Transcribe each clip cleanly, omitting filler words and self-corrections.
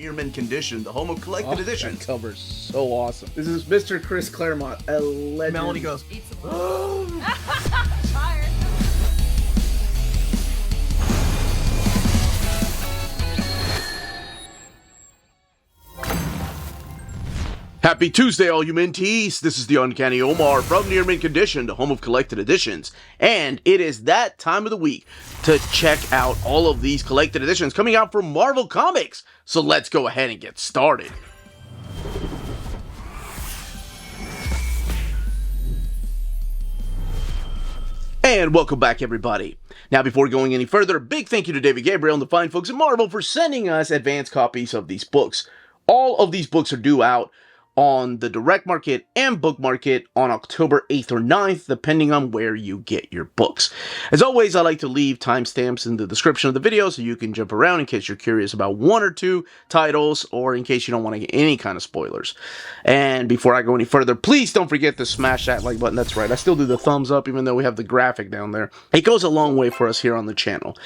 Near Mint Condition, the home of collected editions. That cover's so awesome. This is Mr. Chris Claremont, a legend. Melanie goes, Tired. Happy Tuesday, all you minties. This is the Uncanny Omar from Near Mint Condition, the home of collected editions. And it is that time of the week to check out all of these collected editions coming out from Marvel Comics. So let's go ahead and get started. And welcome back, everybody. Now, before going any further, a big thank you to David Gabriel and the fine folks at Marvel for sending us advanced copies of these books. All of these books are due out on the direct market and book market on October 8th or 9th, depending on where you get your books. As always, I like to leave timestamps in the description of the video so you can jump around in case you're curious about one or two titles or in case you don't want to get any kind of spoilers. And before I go any further, please don't forget to smash that like button. That's right, I still do the thumbs up even though we have the graphic down there. It goes a long way for us here on the channel.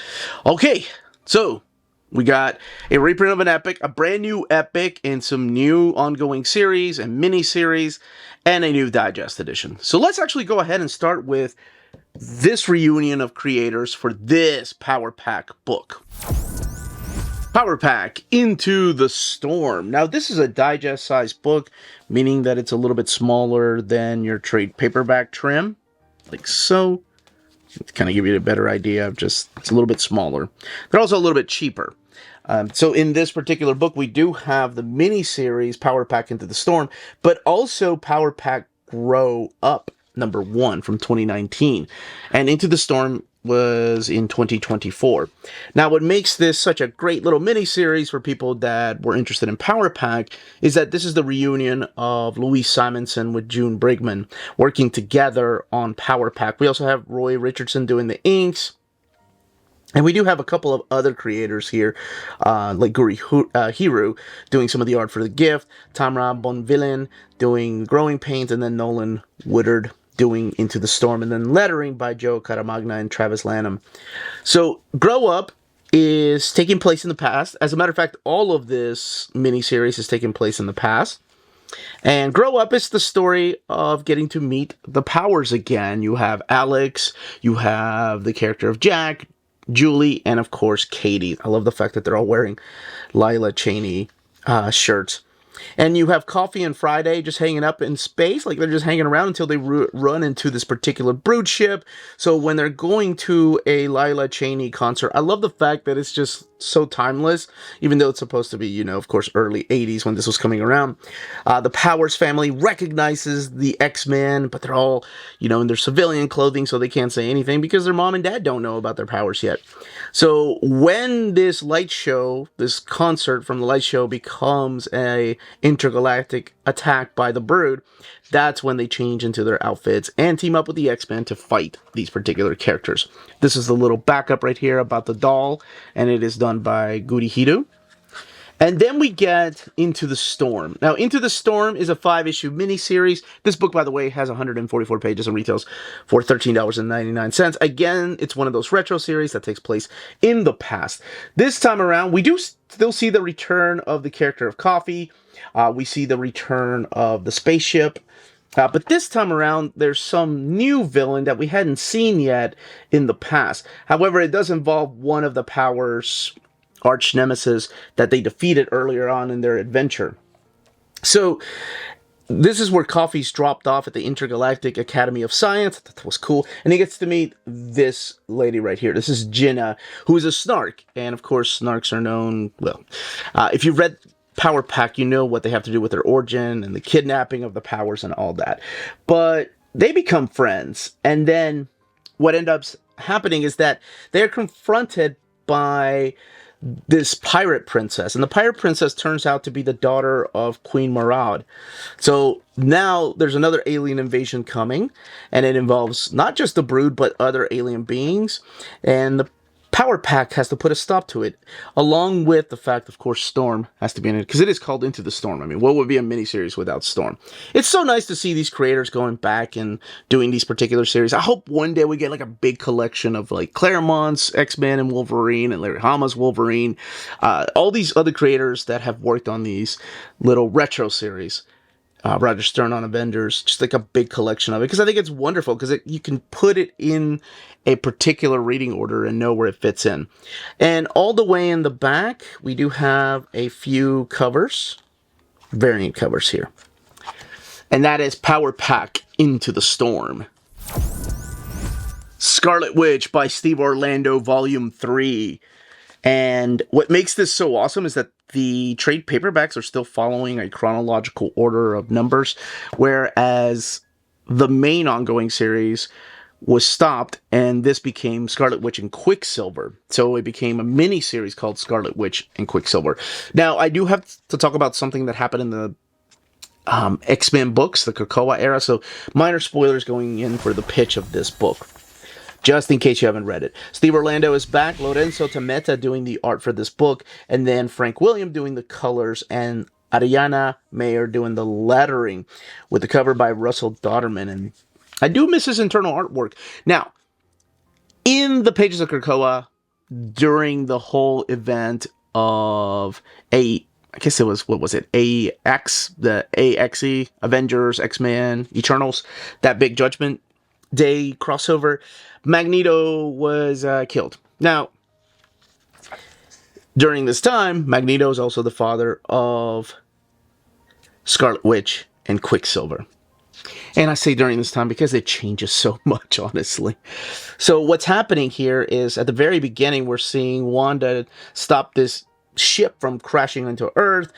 Okay, so we got a reprint of an epic, a brand new epic, and some new ongoing series and mini-series, and a new digest edition. So let's actually go ahead and start with this reunion of creators for this Power Pack book. Power Pack Into the Storm. Now, this is a digest-sized book, meaning that it's a little bit smaller than your trade paperback trim, like so. To kind of give you a better idea of just, it's a little bit smaller. They're also a little bit cheaper. So in this particular book, we do have the mini-series Power Pack Into the Storm, but also Power Pack Grow Up #1 from 2019. And Into the Storm was in 2024. Now, what makes this such a great little mini-series for people that were interested in Power Pack is that this is the reunion of Louise Simonson with June Brigman working together on Power Pack. We also have Roy Richardson doing the inks. And we do have a couple of other creators here, like Guri Hiru doing some of the art for The Gift, Tamra Bonvillain doing Growing Pains, and then Nolan Woodard doing Into the Storm, and then lettering by Joe Caramagna and Travis Lanham. So, Grow Up is taking place in the past. As a matter of fact, all of this miniseries is taking place in the past. And Grow Up is the story of getting to meet the Powers again. You have Alex, you have the character of Jack, Julie, and of course, Katie. I love the fact that they're all wearing Lila Cheney shirts. And you have Coffee and Friday just hanging up in space, like they're just hanging around until they run into this particular brood ship. So when they're going to a Lila Cheney concert, I love the fact that it's just so timeless, even though it's supposed to be, you know, of course, early 80s when this was coming around. The Powers family recognizes the X-Men, but they're all, you know, in their civilian clothing, so they can't say anything because their mom and dad don't know about their powers yet. So when this light show, this concert from the light show becomes a intergalactic attack by the Brood, that's when they change into their outfits and team up with the X-Men to fight these particular characters. This is the little backup right here about the doll, and it is done by Guri Hiru. And then we get Into the Storm. Now, Into the Storm is a 5-issue miniseries. This book, by the way, has 144 pages and retails for $13.99. Again, it's one of those retro series that takes place in the past. This time around, we do still see the return of the character of Coffee. We see the return of the spaceship. But this time around, there's some new villain that we hadn't seen yet in the past. However, it does involve one of the Powers' arch nemesis that they defeated earlier on in their adventure. So, this is where Coffee's dropped off at the Intergalactic Academy of Science. That was cool. And he gets to meet this lady right here. This is Jinna, who is a Snark. And of course, Snarks are known, well, if you've read Power Pack, you know what they have to do with their origin and the kidnapping of the Powers and all that. But they become friends. And then what ends up happening is that they're confronted by this pirate princess, and the pirate princess turns out to be the daughter of Queen Marad. So now there's another alien invasion coming, and it involves not just the Brood but other alien beings, and the Power Pack has to put a stop to it, along with the fact, of course, Storm has to be in it, because it is called Into the Storm. I mean, what would be a miniseries without Storm? It's so nice to see these creators going back and doing these particular series. I hope one day we get like a big collection of like Claremont's X-Men and Wolverine and Larry Hama's Wolverine, all these other creators that have worked on these little retro series. Roger Stern on Avengers, just like a big collection of it, because I think it's wonderful, because you can put it in a particular reading order and know where it fits in. And all the way in the back, we do have a few covers, variant covers here. And that is Power Pack Into the Storm. Scarlet Witch by Steve Orlando, Volume 3. And what makes this so awesome is that the trade paperbacks are still following a chronological order of numbers, whereas the main ongoing series was stopped, and this became Scarlet Witch and Quicksilver. So it became a mini-series called Scarlet Witch and Quicksilver. Now, I do have to talk about something that happened in the X-Men books, the Krakoa era, so minor spoilers going in for the pitch of this book, just in case you haven't read it. Steve Orlando is back, Lorenzo Tameta doing the art for this book, and then Frank William doing the colors, and Ariana Mayer doing the lettering, with the cover by Russell Dodderman. And I do miss his internal artwork. Now, in the pages of Krakoa, during the whole event of I guess it was, what was it? AX, the AXE, Avengers, X-Men, Eternals, that big Judgment Day crossover, Magneto was killed. Now, during this time, Magneto is also the father of Scarlet Witch and Quicksilver. And I say during this time because it changes so much, honestly. So what's happening here is, at the very beginning, we're seeing Wanda stop this ship from crashing into Earth.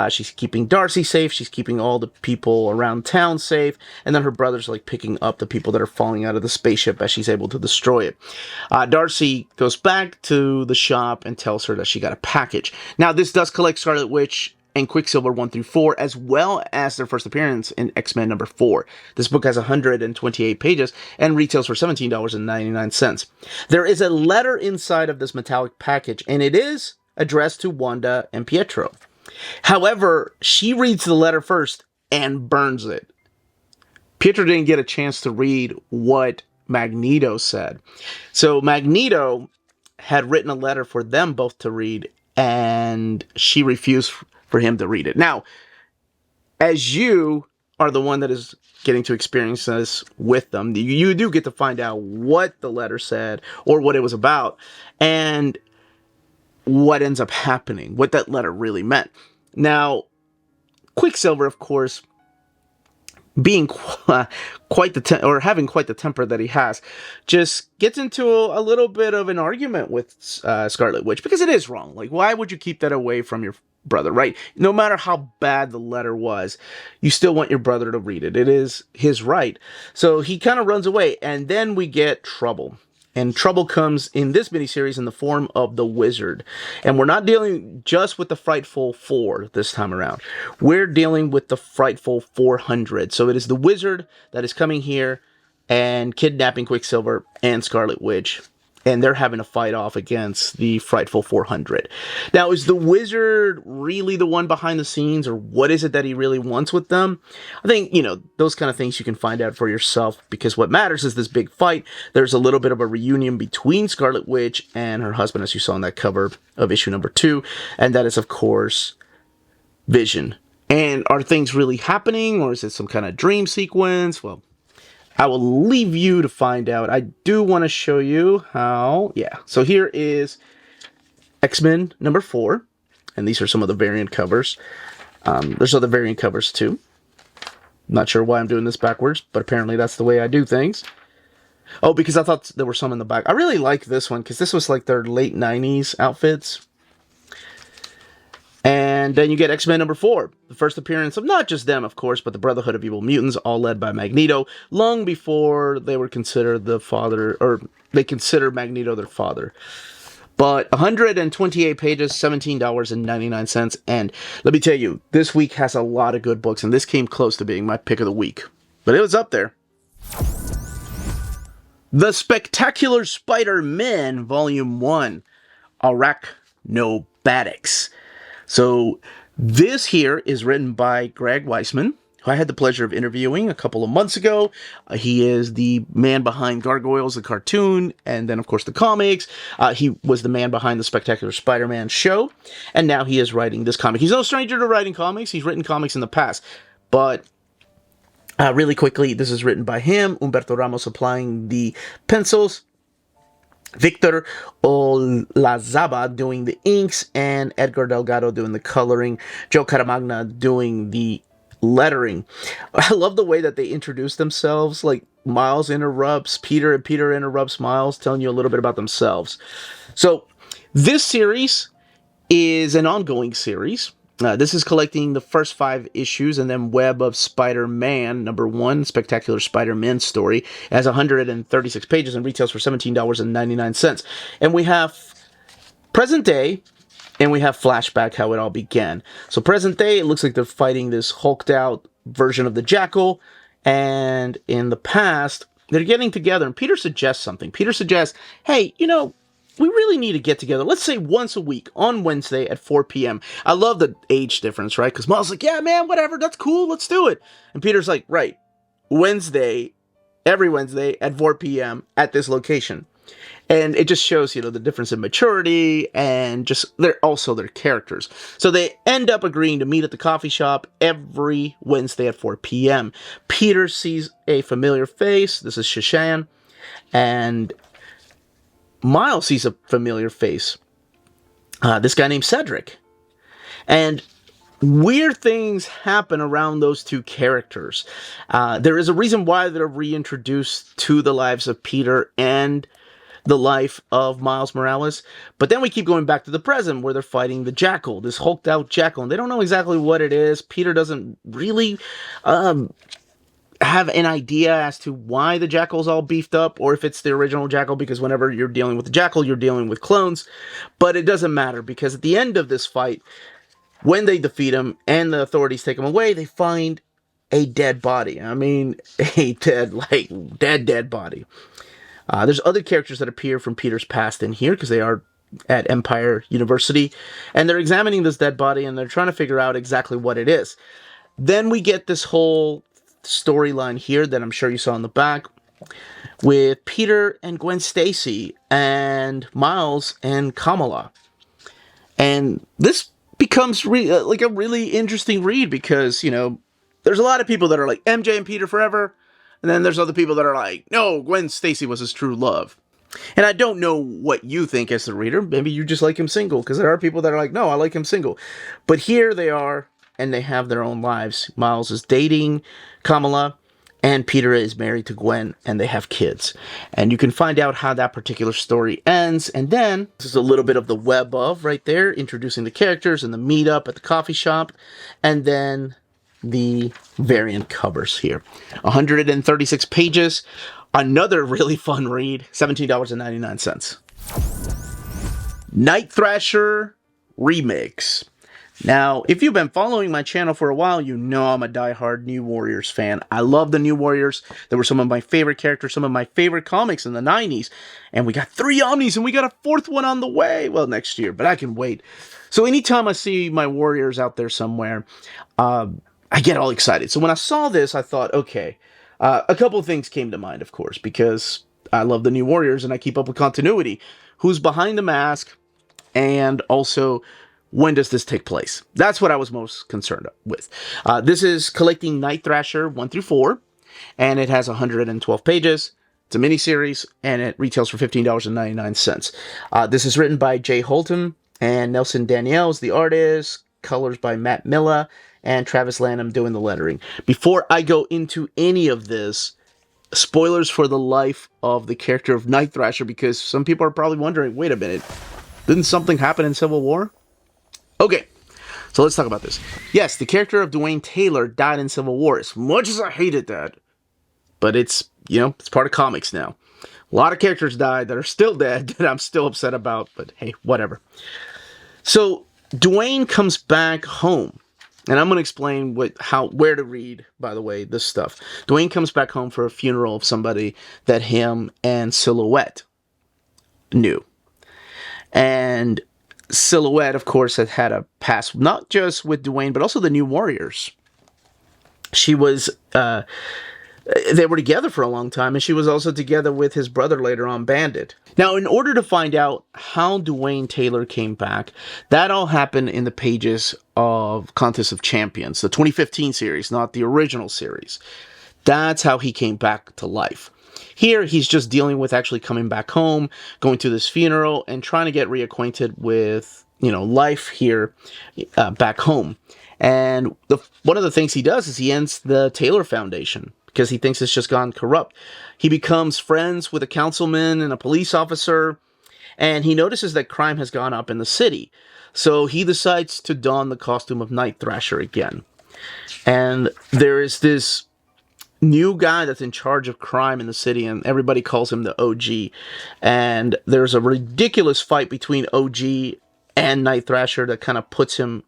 She's keeping Darcy safe. She's keeping all the people around town safe. And then her brother's like picking up the people that are falling out of the spaceship as she's able to destroy it. Darcy goes back to the shop and tells her that she got a package. Now, this does collect Scarlet Witch and Quicksilver 1 through 4, as well as their first appearance in X-Men number 4. This book has 128 pages and retails for $17.99. There is a letter inside of this metallic package, and it is addressed to Wanda and Pietro. However, she reads the letter first and burns it. Pietro didn't get a chance to read what Magneto said. So Magneto had written a letter for them both to read, and she refused for him to read it. Now, as you are the one that is getting to experience this with them, you do get to find out what the letter said or what it was about, and what ends up happening, what that letter really meant. Now, Quicksilver, of course, being having quite the temper that he has, just gets into a little bit of an argument with Scarlet Witch, because it is wrong. Like, why would you keep that away from your brother, right? No matter how bad the letter was, you still want your brother to read it. It is his right. So he kind of runs away, and then we get Trouble. And Trouble comes in this miniseries in the form of the Wizard. And we're not dealing just with the Frightful 4 this time around. We're dealing with the Frightful 400. So it is the Wizard that is coming here and kidnapping Quicksilver and Scarlet Witch. And they're having a fight off against the Frightful 400. Now, is the Wizard really the one behind the scenes, or what is it that he really wants with them? I think, those kind of things you can find out for yourself, because what matters is this big fight. There's a little bit of a reunion between Scarlet Witch and her husband, as you saw on that cover of issue number 2. And that is, of course, Vision. And are things really happening, or is it some kind of dream sequence? Well, I will leave you to find out. I do want to show you how. Yeah, so here is X-Men number 4. And these are some of the variant covers. There's other variant covers too. Not sure why I'm doing this backwards, but apparently that's the way I do things. Oh, because I thought there were some in the back. I really like this one, because this was like their late 90s outfits. And then you get X-Men number 4, the first appearance of not just them, of course, but the Brotherhood of Evil Mutants, all led by Magneto, long before they were considered the father, or they considered Magneto their father. But 128 pages, $17.99, and let me tell you, this week has a lot of good books, and this came close to being my pick of the week. But it was up there. The Spectacular Spider-Man, Volume 1, Arachnobatics. So this here is written by Greg Weisman, who I had the pleasure of interviewing a couple of months ago. He is the man behind Gargoyles, the cartoon, and then, of course, the comics. He was the man behind the Spectacular Spider-Man show, and now he is writing this comic. He's no stranger to writing comics. He's written comics in the past, but really quickly, this is written by him, Humberto Ramos applying the pencils, Victor Olazaba doing the inks, and Edgar Delgado doing the coloring, Joe Caramagna doing the lettering. I love the way that they introduce themselves, like Miles interrupts Peter and Peter interrupts Miles, telling you a little bit about themselves. So this series is an ongoing series. This is collecting the first 5 issues, and then Web of Spider-Man, #1, Spectacular Spider-Man story. It has 136 pages and retails for $17.99. And we have present day, and we have flashback, how it all began. So present day, it looks like they're fighting this hulked out version of the Jackal, and in the past, they're getting together, and Peter suggests something. Peter suggests, hey, you know, we really need to get together. Let's say once a week on Wednesday at 4 p.m. I love the age difference, right? Because Miles is like, yeah, man, whatever, that's cool, let's do it. And Peter's like, right, every Wednesday at 4 p.m. at this location. And it just shows, you know, the difference in maturity and just also their characters. So they end up agreeing to meet at the coffee shop every Wednesday at 4 p.m. Peter sees a familiar face. This is Shashan. And Miles sees a familiar face. This guy named Cedric. And weird things happen around those two characters. There is a reason why they're reintroduced to the lives of Peter and the life of Miles Morales. But then we keep going back to the present where they're fighting the Jackal, this hulked out Jackal. And they don't know exactly what it is. Peter doesn't really have an idea as to why the Jackal's all beefed up, or if it's the original Jackal, because whenever you're dealing with the Jackal, you're dealing with clones. But it doesn't matter, because at the end of this fight, when they defeat him and the authorities take him away, they find a dead body. I mean, a dead body. There's other characters that appear from Peter's past in here, because they are at Empire University, and they're examining this dead body, and they're trying to figure out exactly what it is. Then we get this whole storyline here that I'm sure you saw in the back with Peter and Gwen Stacy and Miles and Kamala. And this becomes like a really interesting read, because, you know, there's a lot of people that are like MJ and Peter forever, and then there's other people that are like, no, Gwen Stacy was his true love. And I don't know what you think as the reader. Maybe you just like him single, because there are people that are like, no, I like him single. But here they are, and they have their own lives. Miles is dating Kamala, and Peter is married to Gwen, and they have kids. And you can find out how that particular story ends. And then, this is a little bit of the web of right there, introducing the characters and the meetup at the coffee shop. And then the variant covers here. 136 pages. Another really fun read. $17.99. Night Thrasher Remix. Now, if you've been following my channel for a while, you know I'm a diehard New Warriors fan. I love the New Warriors. They were some of my favorite characters, some of my favorite comics in the 90s. And we got 3 Omnis, and we got a 4th one on the way. Well, next year, but I can wait. So anytime I see my Warriors out there somewhere, I get all excited. So when I saw this, I thought, okay, a couple of things came to mind, of course, because I love the New Warriors and I keep up with continuity. Who's behind the mask? And also, when does this take place? That's what I was most concerned with. This is collecting Night Thrasher 1 through 4, and it has 112 pages. It's a miniseries, and it retails for $15.99. This is written by Jay Holton, and Nelson Daniels, the artist, colors by Matt Milla, and Travis Lanham doing the lettering. Before I go into any of this, spoilers for the life of the character of Night Thrasher, because some people are probably wondering, wait a minute, didn't something happen in Civil War? Okay, so let's talk about this. Yes, the character of Dwayne Taylor died in Civil War, as much as I hated that. But it's, you know, it's part of comics now. A lot of characters died that are still dead that I'm still upset about, but hey, whatever. So, Dwayne comes back home, And I'm going to explain where to read, by the way, this stuff. Dwayne comes back home for a funeral of somebody that him and Silhouette knew. And Silhouette, of course, had a past, not just with Dwayne, but also the New Warriors. She was, they were together for a long time, and she was also together with his brother later on, Bandit. Now, in order to find out how Dwayne Taylor came back, that all happened in the pages of Contest of Champions, the 2015 series, not the original series. That's how he came back to life. Here, he's just dealing with actually coming back home, going to this funeral, and trying to get reacquainted with, life here back home. And one of the things he does is he ends the Taylor Foundation because he thinks it's just gone corrupt. He becomes friends with a councilman and a police officer, and he notices that crime has gone up in the city. So he decides to don the costume of Night Thrasher again. And there is this new guy that's in charge of crime in the city, and everybody calls him the OG. And there's a ridiculous fight between OG and Night Thrasher that kind of puts him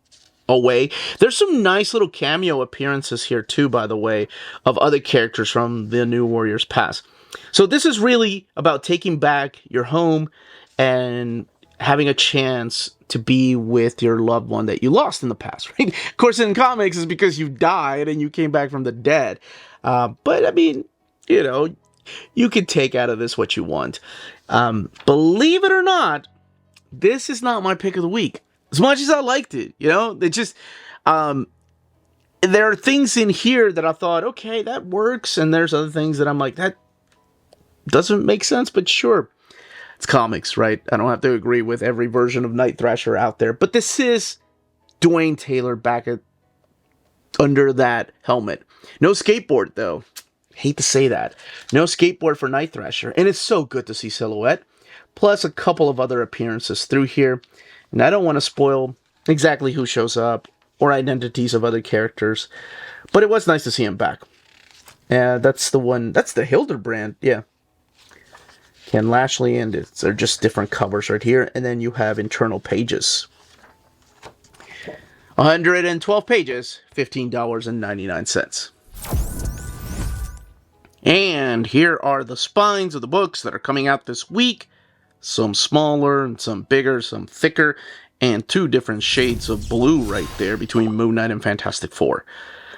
away. There's some nice little cameo appearances here too, by the way, of other characters from the New Warriors past. So this is really about taking back your home and having a chance to be with your loved one that you lost in the past, right? Of course, in comics, it's because you died and you came back from the dead. But I mean, you can take out of this what you want. Believe it or not, this is not my pick of the week. As much as I liked it, they just, there are things in here that I thought, okay, that works. And there's other things that I'm like, that doesn't make sense, but sure. It's comics, right? I don't have to agree with every version of Night Thrasher out there. But this is Dwayne Taylor back under that helmet. No skateboard, though. Hate to say that. No skateboard for Night Thrasher. And it's so good to see Silhouette. Plus a couple of other appearances through here. And I don't want to spoil exactly who shows up or identities of other characters. But it was nice to see him back. That's the one. That's the Hildebrand. Yeah. Ken Lashley, and they're just different covers right here. And then you have internal pages. 112 pages, $15.99. And here are the spines of the books that are coming out this week. Some smaller and some bigger, some thicker, and 2 different shades of blue right there between Moon Knight and Fantastic Four.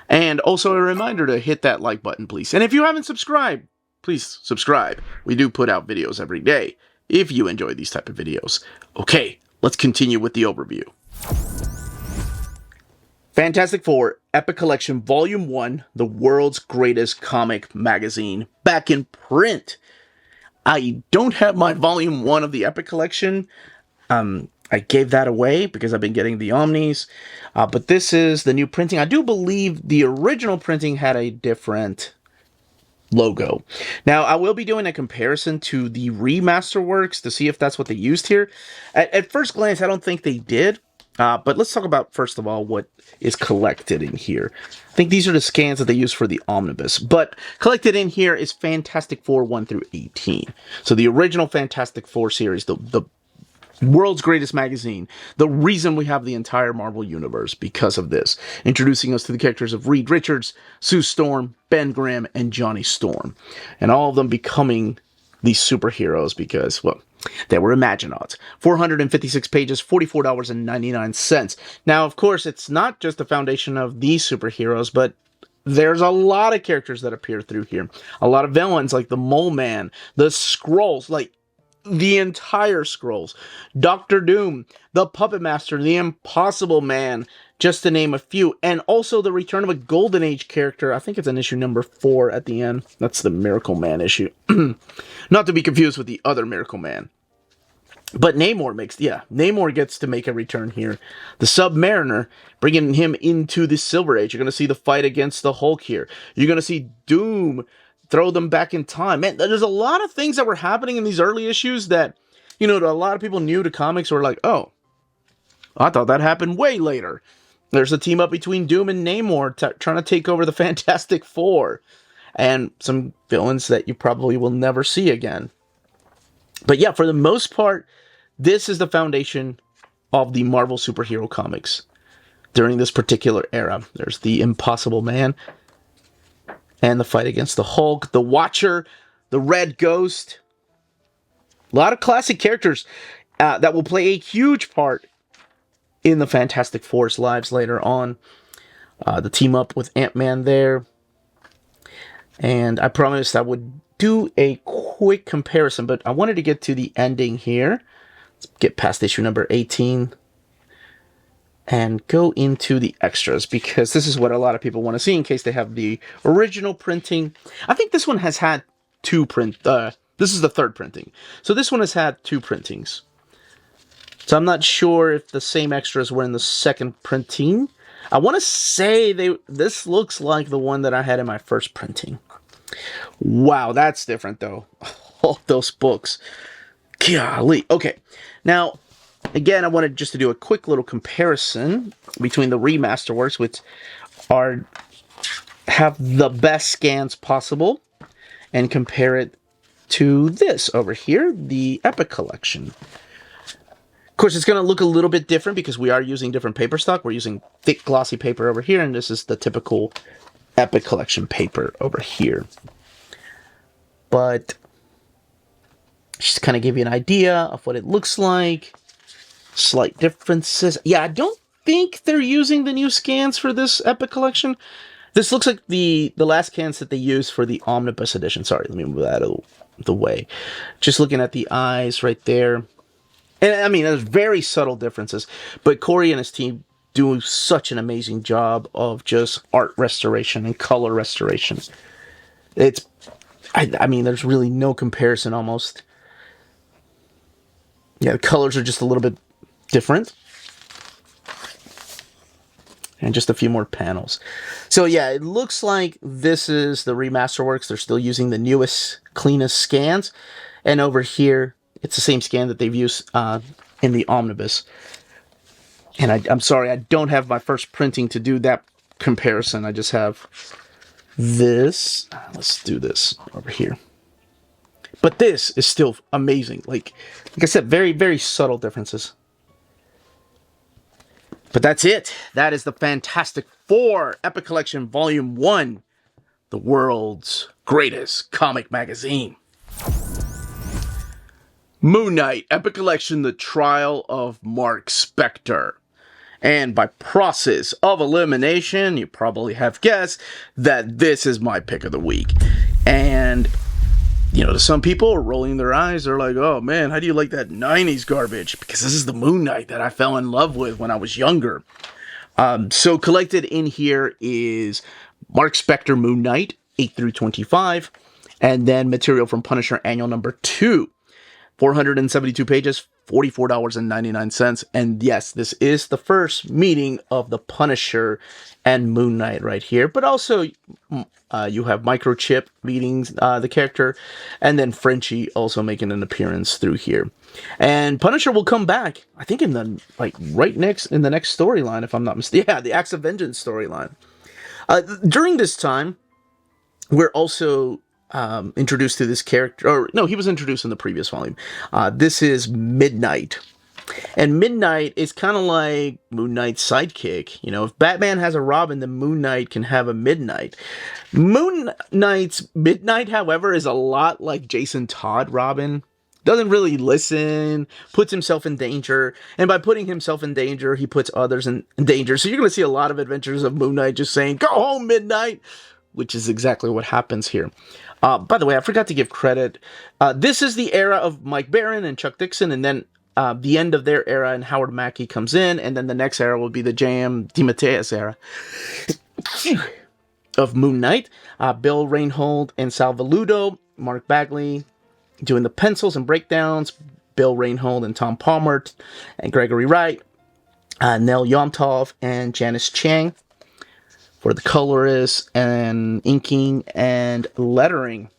And also a reminder to hit that like button, please. And if you haven't subscribed, please subscribe. We do put out videos every day if you enjoy these type of videos. Okay, let's continue with the overview. Fantastic Four Epic Collection Volume 1, the world's greatest comic magazine, back in print. I don't have my Volume 1 of the Epic Collection. I gave that away because I've been getting the Omnis. But this is the new printing. I do believe the original printing had a different logo. Now, I will be doing a comparison to the remaster works to see if that's what they used here. At first glance, I don't think they did. But let's talk about, first of all, what is collected in here. I think these are the scans that they use for the Omnibus. But collected in here is Fantastic Four 1 through 18. So the original Fantastic Four series, the world's greatest magazine. The reason we have the entire Marvel Universe because of this. Introducing us to the characters of Reed Richards, Sue Storm, Ben Grimm, and Johnny Storm. And all of them becoming these superheroes because, well, they were Imaginauts. 456 pages, $44.99. Now, of course, it's not just the foundation of these superheroes, but there's a lot of characters that appear through here. A lot of villains like the Mole Man, the Skrulls, like the entire Skrulls, Doctor Doom, the Puppet Master, the Impossible Man, just to name a few. And also the return of a Golden Age character. I think it's in issue number 4 at the end. That's the Miracle Man issue. Not to be confused with the other Miracle Man. But Namor gets to make a return here. The Submariner, bringing him into the Silver Age. You're going to see the fight against the Hulk here. You're going to see Doom throw them back in time. Man, there's a lot of things that were happening in these early issues that, a lot of people new to comics were like, oh, I thought that happened way later. There's a team up between Doom and Namor trying to take over the Fantastic Four. And some villains that you probably will never see again. But yeah, for the most part, this is the foundation of the Marvel superhero comics. during this particular era. There's the Impossible Man and the fight against the Hulk, the Watcher, the Red Ghost. A lot of classic characters that will play a huge part in the Fantastic Four's lives later on. The team up with Ant-Man there. And I promised I would do a quick comparison, but I wanted to get to the ending here. Let's get past issue number 18 and go into the extras, because this is what a lot of people want to see in case they have the original printing. I think this one has had two this is the third printing. So this one has had two printings. So I'm not sure if the same extras were in the second printing. I want to say this looks like the one that I had in my first printing. Wow, that's different though. All those books. Golly. Okay. Now, again, I wanted just to do a quick little comparison between the remaster works, which have the best scans possible, and compare it to this over here, the Epic Collection. Of course, it's going to look a little bit different because we are using different paper stock. We're using thick, glossy paper over here, and this is the typical Epic Collection paper over here. But just kind of give you an idea of what it looks like. Slight differences. Yeah, I don't think they're using the new scans for this Epic Collection. This looks like the last scans that they used for the Omnibus edition. Sorry, let me move that out of the way. Just looking at the eyes right there. And I mean, there's very subtle differences. But Corey and his team do such an amazing job of just art restoration and color restoration. I mean, there's really no comparison almost. Yeah, the colors are just a little bit different. And just a few more panels. So yeah, it looks like this is the remaster works. They're still using the newest, cleanest scans. And over here, it's the same scan that they've used in the Omnibus. And I'm sorry, I don't have my first printing to do that comparison. I just have this. Let's do this over here. But this is still amazing. Like I said, very, very subtle differences. But that's it. That is the Fantastic Four Epic Collection Volume 1. The world's greatest comic magazine. Moon Knight Epic Collection, The Trial of MARC SPECTOR. And by process of elimination, you probably have guessed that this is my pick of the week. And, you know, to some people rolling their eyes, they're like, oh man, how do you like that 90s garbage? Because this is the Moon Knight that I fell in love with when I was younger. So collected in here is MARC SPECTOR Moon Knight, 8 through 25. And then material from Punisher Annual Number 2. 472 pages, $44.99. And yes, this is the first meeting of the Punisher and Moon Knight right here. But also, you have Microchip meeting the character, and then Frenchie also making an appearance through here. And Punisher will come back, I think in the the next storyline, if I'm not mistaken. Yeah, the Acts of Vengeance storyline. During this time, we're also introduced to this character, or no, he was introduced in the previous volume. This is Midnight. And Midnight is kind of like Moon Knight's sidekick. You know, if Batman has a Robin, then Moon Knight can have a Midnight. Moon Knight's Midnight, however, is a lot like Jason Todd Robin. Doesn't really listen, puts himself in danger, and by putting himself in danger, he puts others in danger. So you're going to see a lot of adventures of Moon Knight just saying, go home, Midnight, which is exactly what happens here. By the way, I forgot to give credit. This is the era of Mike Baron and Chuck Dixon, and then the end of their era, and Howard Mackie comes in, and then the next era will be the J.M. DeMatteis era of Moon Knight. Bill Reinhold and Sal Velluto, Mark Bagley doing the pencils and breakdowns, Bill Reinhold and Tom Palmer, and Gregory Wright, Nell Yomtov and Janice Chang for the colorists and inking and lettering.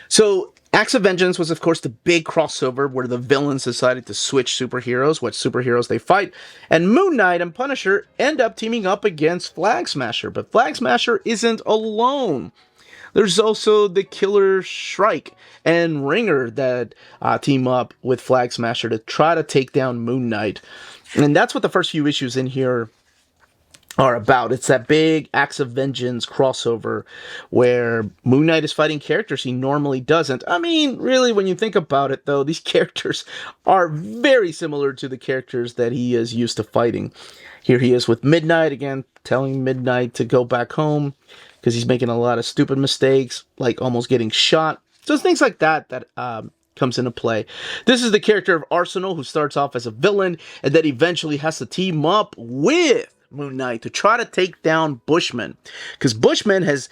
So Acts of Vengeance was, of course, the big crossover where the villains decided to switch superheroes, what superheroes they fight, and Moon Knight and Punisher end up teaming up against Flag Smasher, but Flag Smasher isn't alone. There's also the Killer Shrike and Ringer that team up with Flag Smasher to try to take down Moon Knight. And that's what the first few issues in here are about. It's that big Acts of Vengeance crossover where Moon Knight is fighting characters he normally doesn't. I mean, really, when you think about it, though, these characters are very similar to the characters that he is used to fighting. Here he is with Midnight, again, telling Midnight to go back home because he's making a lot of stupid mistakes, like almost getting shot. So it's things like that comes into play. This is the character of Arsenal, who starts off as a villain and then eventually has to team up with Moon Knight to try to take down Bushman, because Bushman has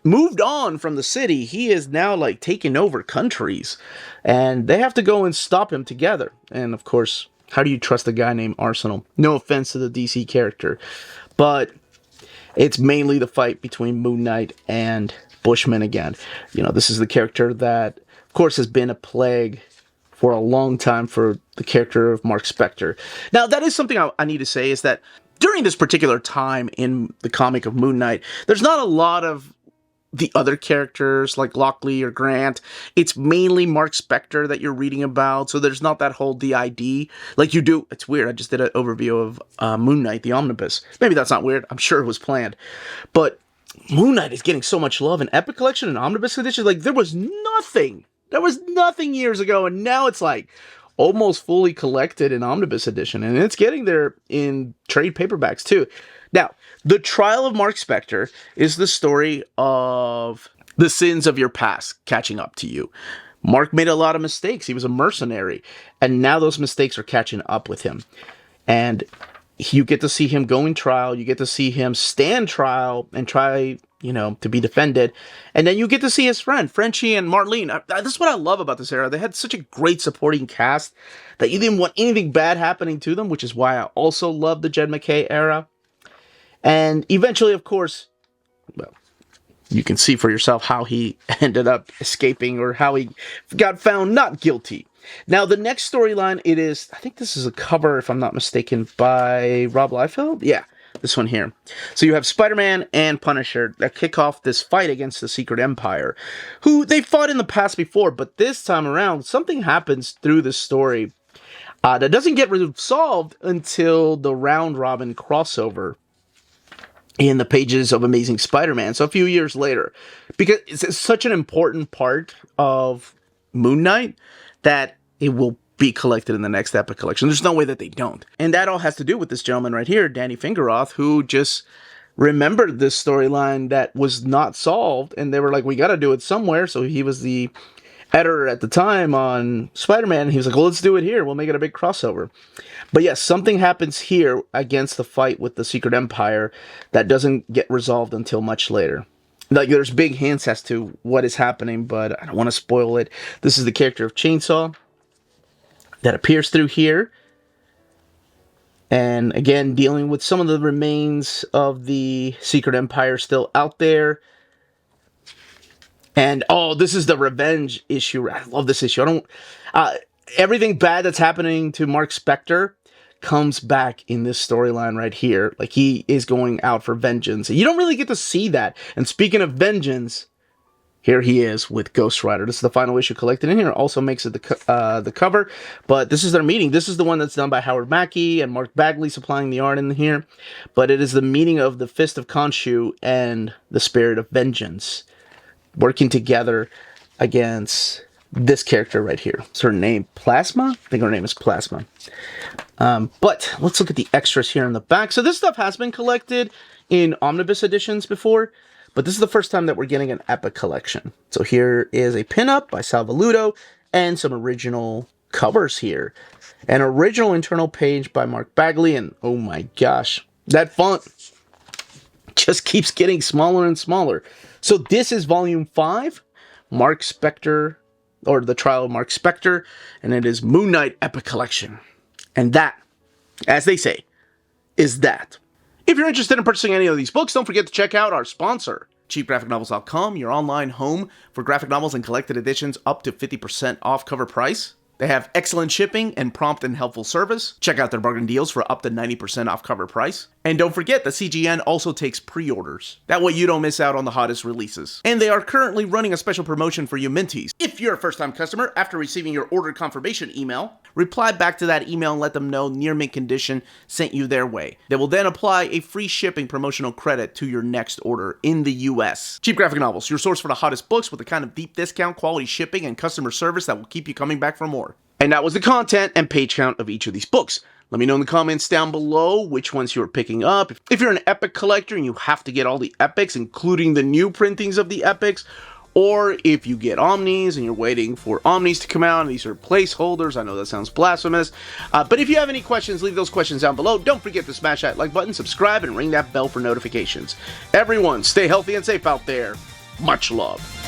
moved on from the city. He is now like taking over countries, and they have to go and stop him together. And of course, how do you trust a guy named Arsenal? No offense to the DC character, but it's mainly the fight between Moon Knight and Bushman again. You know, this is the character that, of course, has been a plague for a long time for the character of MARC SPECTOR. Now, that is something I need to say, is that during this particular time in the comic of Moon Knight, there's not a lot of the other characters like Lockley or Grant. It's mainly MARC SPECTOR that you're reading about, so there's not that whole DID like you do. It's weird, I just did an overview of Moon Knight, the Omnibus. Maybe that's not weird, I'm sure it was planned. But Moon Knight is getting so much love in Epic Collection and Omnibus Edition. Like, there was nothing years ago, and now it's like almost fully collected in Omnibus Edition, and it's getting there in trade paperbacks too. Now, the Trial of MARC SPECTOR is the story of the sins of your past catching up to you. Mark made a lot of mistakes. He was a mercenary, and now those mistakes are catching up with him. And you get to see him going trial, you get to see him stand trial and try, you know, to be defended. And then you get to see his friend, Frenchie and Marlene. This is what I love about this era. They had such a great supporting cast that you didn't want anything bad happening to them, which is why I also love the Jed MacKay era. And eventually, of course, well, you can see for yourself how he ended up escaping, or how he got found not guilty. Now, the next storyline, it is, I think this is a cover, if I'm not mistaken, by Rob Liefeld? Yeah, this one here. So you have Spider-Man and Punisher that kick off this fight against the Secret Empire, who they fought in the past before, but this time around, something happens through this story that doesn't get resolved until the round-robin crossover in the pages of Amazing Spider-Man, so a few years later, because it's such an important part of Moon Knight that it will be collected in the next Epic Collection. There's no way that they don't. And that all has to do with this gentleman right here, Danny Fingeroth, who just remembered this storyline that was not solved, and they were like, we gotta do it somewhere, so he was the editor at the time on Spider-Man, and he was like, well, let's do it here, we'll make it a big crossover. But yes, something happens here against the fight with the Secret Empire that doesn't get resolved until much later. Like, there's big hints as to what is happening, but I don't want to spoil it. This is the character of Chainsaw that appears through here. And again, dealing with some of the remains of the Secret Empire still out there. And, oh, this is the revenge issue. I love this issue. Everything bad that's happening to MARC SPECTOR comes back in this storyline right here. Like, he is going out for vengeance. You don't really get to see that. And speaking of vengeance, here he is with Ghost Rider. This is the final issue collected in here. Also makes it the cover. But this is their meeting. This is the one that's done by Howard Mackie and Mark Bagley supplying the art in here. But it is the meeting of the Fist of Khonshu and the Spirit of Vengeance working together against this character right here. Is her name Plasma? I think her name is Plasma. But let's look at the extras here in the back. So this stuff has been collected in omnibus editions before, but this is the first time that we're getting an Epic collection. So here is a pinup by Sal Velluto and some original covers here. An original internal page by Mark Bagley, and oh my gosh, that font just keeps getting smaller and smaller. So this is volume 5, MARC SPECTOR, or the Trial of MARC SPECTOR, and it is Moon Knight Epic Collection. And that, as they say, is that. If you're interested in purchasing any of these books, don't forget to check out our sponsor, cheapgraphicnovels.com, your online home for graphic novels and collected editions up to 50% off cover price. They have excellent shipping and prompt and helpful service. Check out their bargain deals for up to 90% off cover price. And don't forget, the CGN also takes pre-orders. That way you don't miss out on the hottest releases. And they are currently running a special promotion for you minties. If you're a first-time customer, after receiving your order confirmation email, reply back to that email and let them know Near Mint Condition sent you their way. They will then apply a free shipping promotional credit to your next order in the US. Cheap Graphic Novels, your source for the hottest books with the kind of deep discount, quality shipping, and customer service that will keep you coming back for more. And that was the content and page count of each of these books. Let me know in the comments down below which ones you're picking up. If you're an epic collector and you have to get all the epics, including the new printings of the epics, or if you get Omnis and you're waiting for Omnis to come out and these are placeholders. I know that sounds blasphemous. But if you have any questions, leave those questions down below. Don't forget to smash that like button, subscribe, and ring that bell for notifications. Everyone, stay healthy and safe out there. Much love.